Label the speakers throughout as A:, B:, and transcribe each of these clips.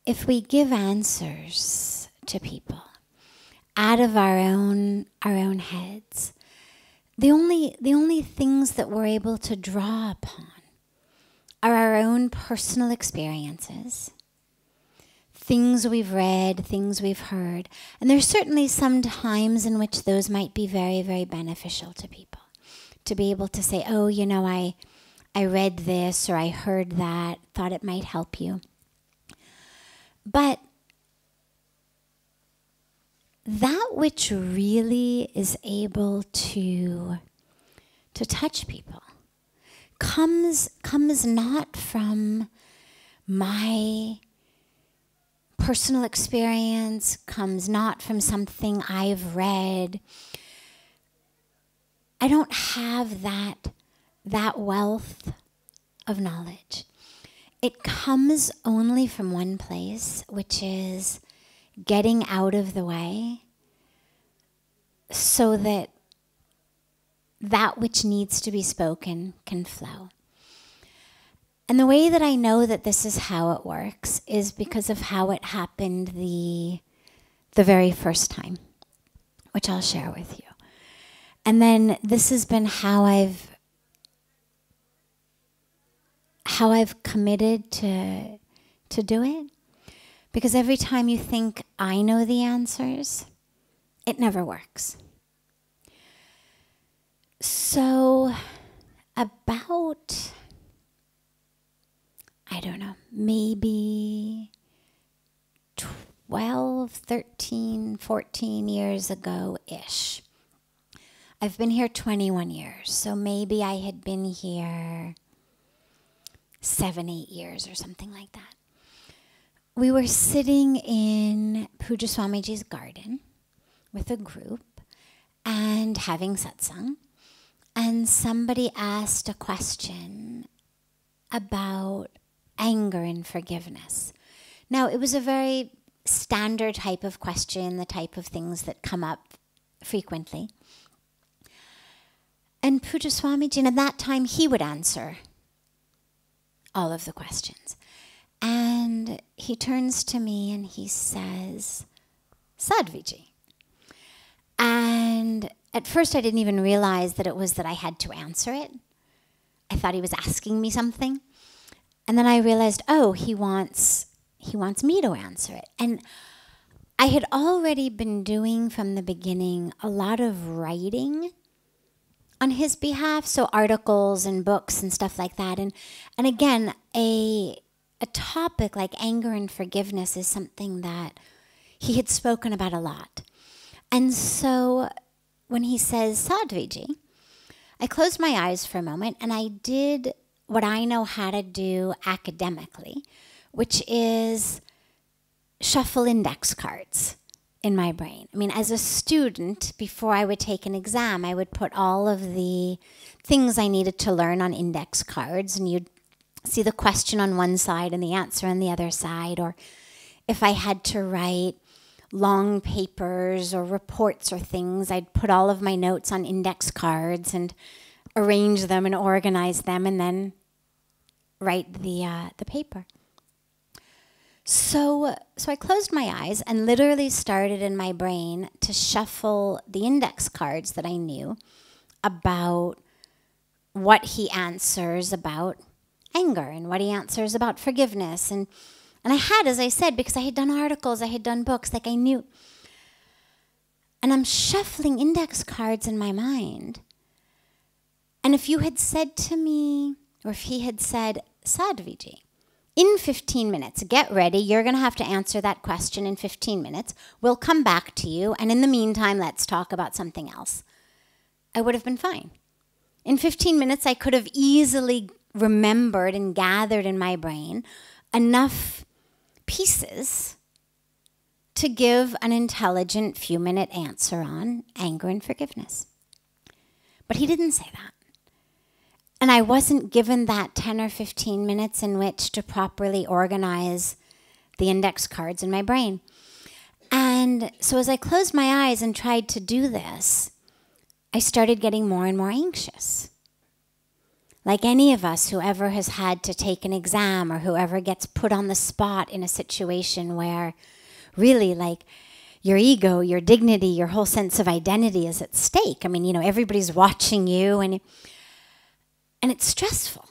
A: If we give answers to people out of our own heads, the only things that we're able to draw upon are our own personal experiences, things we've read, things we've heard. And there's certainly some times in which those might be very, very beneficial to people. To be able to say, oh, you know, I read this or I heard that, thought it might help you. But that which really is able to touch people comes not from my personal experience, comes not from something I've read. I don't have that wealth of knowledge. It comes only from one place, which is getting out of the way so that that which needs to be spoken can flow. And the way that I know that this is how it works is because of how it happened the very first time, which I'll share with you. And then this has been how I've committed to do it. Because every time you think, I know the answers, it never works. So about, I don't know, maybe 12, 13, 14 years ago-ish. I've been here 21 years, so maybe I had been here 7, 8 years or something like that. We were sitting in Puja Swamiji's garden with a group and having satsang, and somebody asked a question about anger and forgiveness. Now, it was a very standard type of question, the type of things that come up frequently. And Puja Swamiji, and at that time, he would answer all of the questions. And he turns to me and he says, Sadhviji. And at first I didn't even realize that it was that I had to answer it. I thought he was asking me something. And then I realized, oh, he wants me to answer it. And I had already been doing from the beginning a lot of writing on his behalf, so articles and books and stuff like that. And again, a topic like anger and forgiveness is something that he had spoken about a lot. And so when he says, Sadhviji, I closed my eyes for a moment and I did what I know how to do academically, which is shuffle index cards in my brain. I mean, as a student, before I would take an exam, I would put all of the things I needed to learn on index cards, and you'd see the question on one side and the answer on the other side. Or if I had to write long papers or reports or things, I'd put all of my notes on index cards and arrange them and organize them and then write the paper. So I closed my eyes and literally started in my brain to shuffle the index cards that I knew about what he answers about anger and what he answers about forgiveness. And I had, as I said, because I had done articles, I had done books, like I knew. And I'm shuffling index cards in my mind. And if you had said to me, or if he had said, Sadhviji, in 15 minutes, get ready, you're going to have to answer that question in 15 minutes. We'll come back to you, and in the meantime, let's talk about something else. I would have been fine. In 15 minutes, I could have easily remembered and gathered in my brain enough pieces to give an intelligent few-minute answer on anger and forgiveness. But he didn't say that. And I wasn't given that 10 or 15 minutes in which to properly organize the index cards in my brain. And so as I closed my eyes and tried to do this, I started getting more and more anxious. Like any of us, whoever has had to take an exam or whoever gets put on the spot in a situation where really like your ego, your dignity, your whole sense of identity is at stake. I mean, you know, everybody's watching you and it's stressful.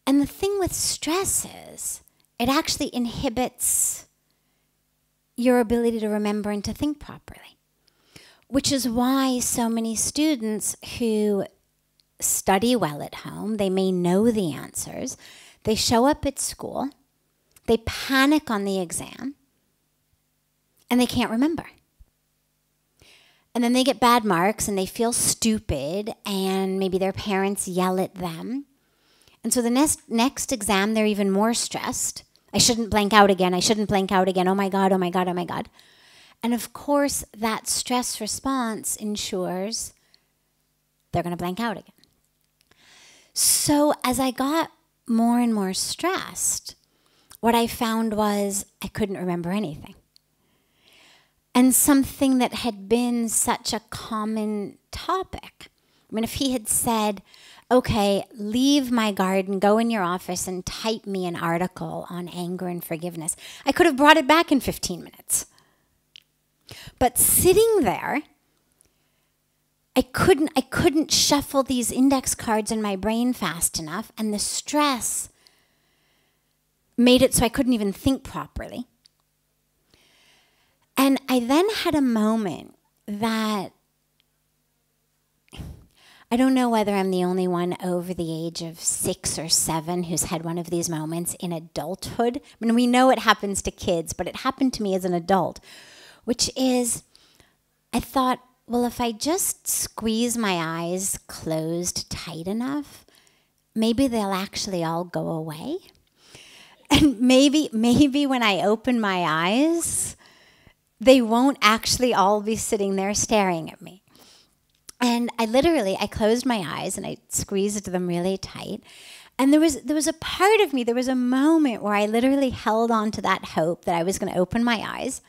A: And the thing with stress is it actually inhibits your ability to remember and to think properly, which is why so many students who study well at home, they may know the answers, they show up at school, they panic on the exam, and they can't remember. And then they get bad marks and they feel stupid and maybe their parents yell at them. And so the next exam, they're even more stressed. I shouldn't blank out again. I shouldn't blank out again. Oh my God, oh my God, oh my God. And of course, that stress response ensures they're going to blank out again. So as I got more and more stressed, what I found was I couldn't remember anything. And something that had been such a common topic. I mean, if he had said, okay, leave my garden, go in your office and type me an article on anger and forgiveness, I could have brought it back in 15 minutes. But sitting there, I couldn't shuffle these index cards in my brain fast enough, and the stress made it so I couldn't even think properly. And I then had a moment that, I don't know whether I'm the only one over the age of 6 or 7 who's had one of these moments in adulthood. I mean, we know it happens to kids, but it happened to me as an adult, which is, I thought, well, if I just squeeze my eyes closed tight enough, maybe they'll actually all go away. And maybe when I open my eyes, they won't actually all be sitting there staring at me. And I closed my eyes and I squeezed them really tight. And there was a part of me, there was a moment where I literally held on to that hope that I was going to open my eyes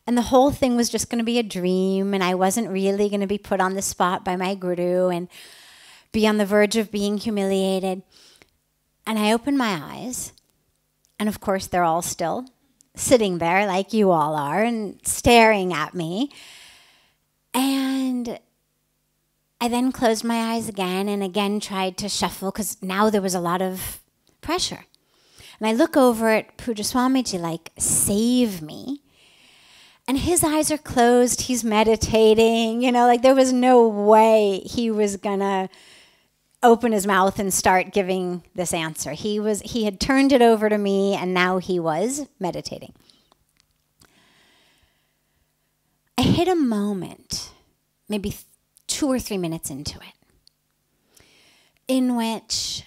A: and the whole thing was just going to be a dream and I wasn't really going to be put on the spot by my guru and be on the verge of being humiliated. And I opened my eyes, and of course they're all still sitting there like you all are and staring at me. And I then closed my eyes again and again tried to shuffle because now there was a lot of pressure. And I look over at Puja Swamiji like, save me. And his eyes are closed, he's meditating, you know, like there was no way he was gonna open his mouth and start giving this answer. He had turned it over to me and now he was meditating. I hit a moment, maybe 2 or 3 minutes into it, in which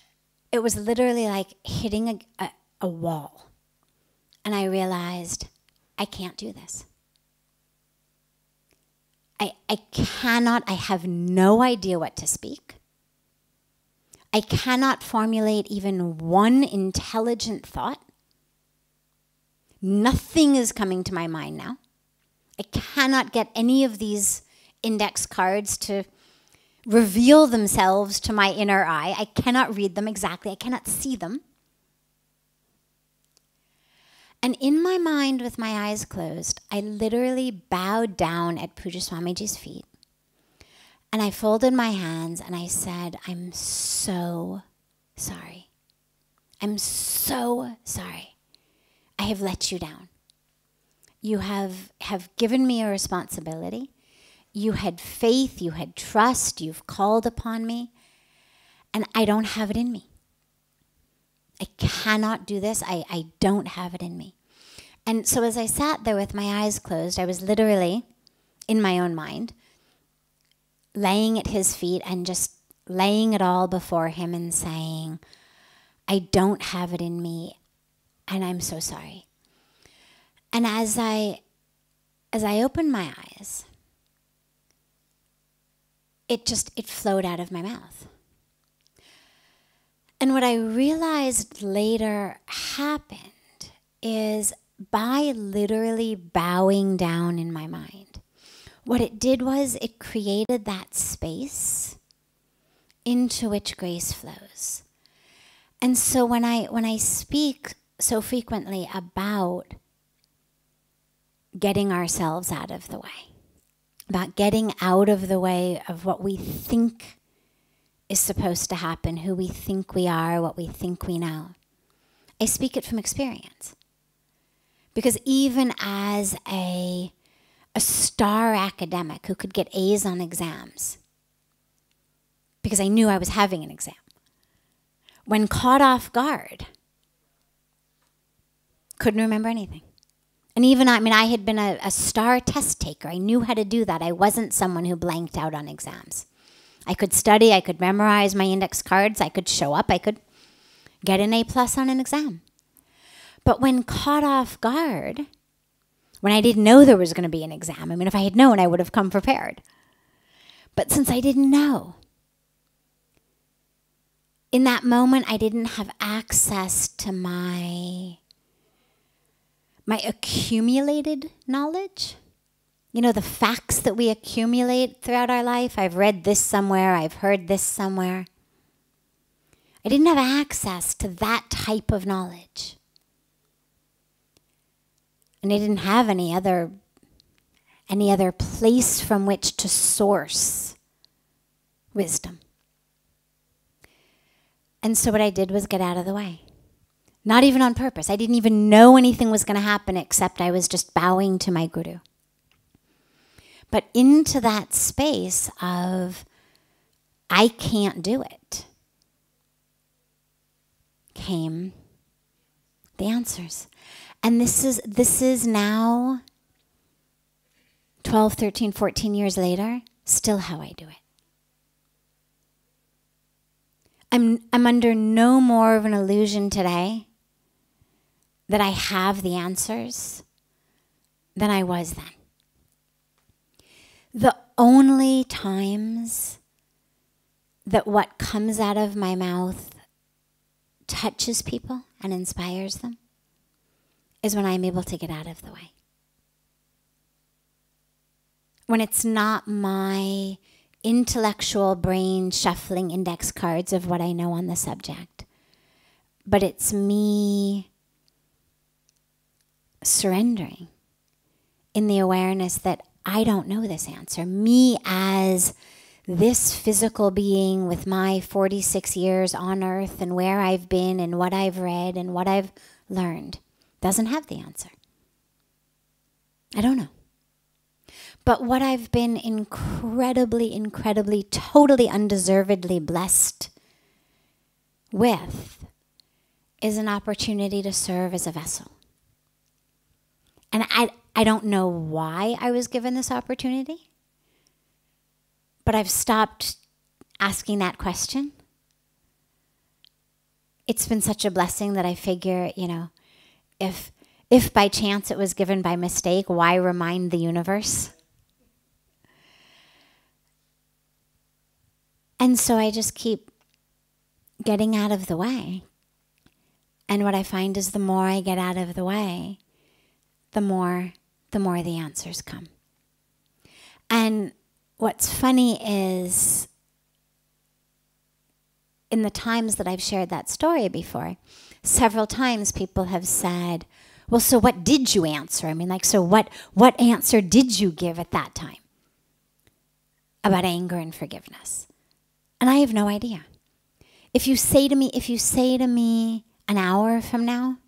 A: it was literally like hitting a wall. And I realized, I can't do this. I cannot, I have no idea what to speak. I cannot formulate even one intelligent thought. Nothing is coming to my mind now. I cannot get any of these index cards to reveal themselves to my inner eye. I cannot read them exactly. I cannot see them. And in my mind, with my eyes closed, I literally bowed down at Puja Swamiji's feet. And I folded my hands and I said, I'm so sorry. I'm so sorry. I have let you down. You have given me a responsibility. You had faith, you had trust, you've called upon me, and I don't have it in me. I cannot do this. I don't have it in me. And so as I sat there with my eyes closed, I was literally, in my own mind, laying at his feet and just laying it all before him and saying, I don't have it in me, and I'm so sorry. And as I opened my eyes, it flowed out of my mouth. And what I realized later happened is by literally bowing down in my mind, what it did was it created that space into which grace flows. And so when I speak so frequently about getting ourselves out of the way, about getting out of the way of what we think is supposed to happen, who we think we are, what we think we know, I speak it from experience. Because even as a star academic who could get A's on exams, because I knew I was having an exam, when caught off guard, couldn't remember anything. And even, I had been a star test taker. I knew how to do that. I wasn't someone who blanked out on exams. I could study, I could memorize my index cards, I could show up, I could get an A+ on an exam. But when caught off guard, when I didn't know there was going to be an exam, if I had known, I would have come prepared. But since I didn't know, in that moment, I didn't have access to my accumulated knowledge. The facts that we accumulate throughout our life. I've read this somewhere, I've heard this somewhere. I didn't have access to that type of knowledge. And I didn't have any other place from which to source wisdom. And so what I did was get out of the way. Not even on purpose. I didn't even know anything was going to happen except I was just bowing to my guru. But into that space of, I can't do it, came the answers. And this is now, 12, 13, 14 years later, still how I do it. I'm under no more of an illusion today that I have the answers than I was then. The only times that what comes out of my mouth touches people and inspires them is when I'm able to get out of the way. When it's not my intellectual brain shuffling index cards of what I know on the subject, but it's me surrendering in the awareness that I don't know this answer. Me as this physical being with my 46 years on earth and where I've been and what I've read and what I've learned doesn't have the answer. I don't know. But what I've been incredibly, totally undeservedly blessed with is an opportunity to serve as a vessel. And I don't know why I was given this opportunity, but I've stopped asking that question. It's been such a blessing that I figure, if by chance it was given by mistake, why remind the universe? And so I just keep getting out of the way. And what I find is the more I get out of the way, the more the answers come. And what's funny is, in the times that I've shared that story before, several times people have said, well, so what did you answer? So what answer did you give at that time about anger and forgiveness? And I have no idea. If you say to me an hour from now,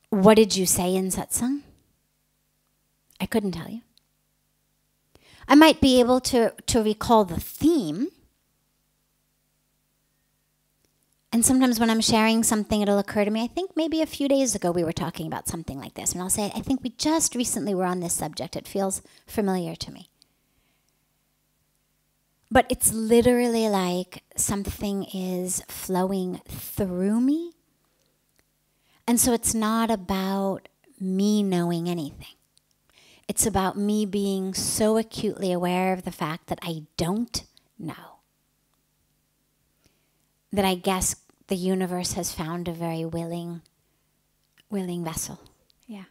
A: what did you say in satsang? I couldn't tell you. I might be able to recall the theme. And sometimes when I'm sharing something, it'll occur to me, I think maybe a few days ago we were talking about something like this. And I'll say, I think we just recently were on this subject. It feels familiar to me. But it's literally like something is flowing through me. And so it's not about me knowing anything. It's about me being so acutely aware of the fact that I don't know. that I guess the universe has found a very willing vessel.
B: Yeah.